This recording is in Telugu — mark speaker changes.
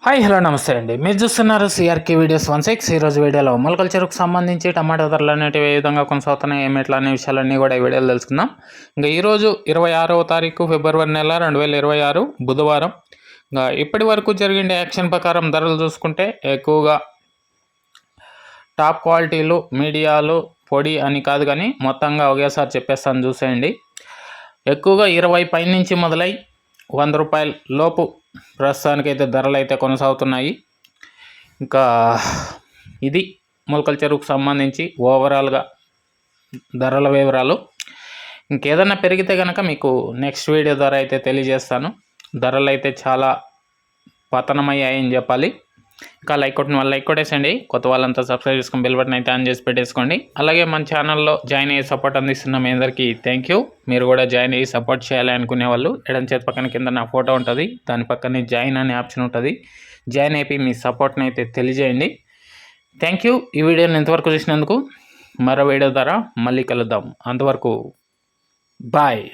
Speaker 1: హాయ్ హలో నమస్తే అండి. మీరు చూస్తున్నారు సిఆర్కే వీడియోస్ 16. ఈరోజు వీడియోలో మొలకల చెరుకు సంబంధించి టమాటా ధరలు అనేటివి ఏ విధంగా కొనసాగుతున్నాయి, ఏమిట్లా అనే విషయాలన్నీ కూడా ఈ వీడియోలో తెలుసుకుందాం. ఇంకా ఈరోజు 26వ తారీఖు ఫిబ్రవరి నెల 2026 బుధవారం. ఇంకా ఇప్పటి వరకు జరిగిన యాక్షన్ ప్రకారం ధరలు చూసుకుంటే ఎక్కువగా టాప్ క్వాలిటీలు, మీడియాలు, పొడి అని కాదు కానీ మొత్తంగా ఒకేసారి చెప్పేస్తాను చూసేయండి. ఎక్కువగా 20 పై నుంచి మొదలై 100 రూపాయల లోపు ప్రస్తుతానికైతే ధరలు అయితే కొనసాగుతున్నాయి. ఇంకా ఇది మొలకల చెరుకు సంబంధించి ఓవరాల్గా ధరల వివరాలు. ఇంకేదన్నా పెరిగితే కనుక మీకు నెక్స్ట్ వీడియో ద్వారా అయితే తెలియజేస్తాను. ధరలు అయితే చాలా పతనమయ్యాయని చెప్పాలి. ఇంకా లైక్ కొట్టేసండి. కొత్త వాళ్ళంతా సబ్స్క్రైబ్ చేసుకుని బెల్ బటన్ అయితే ఆన్ చేసి పెట్టేసుకోండి. అలాగే మన ఛానల్లో జాయిన్ అయ్యి సపోర్ట్ అందిస్తున్న మీ అందరికీ థ్యాంక్ యూ. మీరు కూడా జాయిన్ అయ్యి సపోర్ట్ చేయాలి అనుకునే వాళ్ళు ఎడం చేతి పక్కన కింద నా ఫోటో ఉంటుంది, దాని పక్కనే జాయిన్ అనే ఆప్షన్ ఉంటుంది. జాయిన్ అయిపోయి మీ సపోర్ట్ని అయితే తెలియజేయండి. Thank you. ఈ వీడియోని ఇంతవరకు చూసినందుకు. మరో వీడియో ద్వారా మళ్ళీ కలుద్దాం. అంతవరకు బాయ్.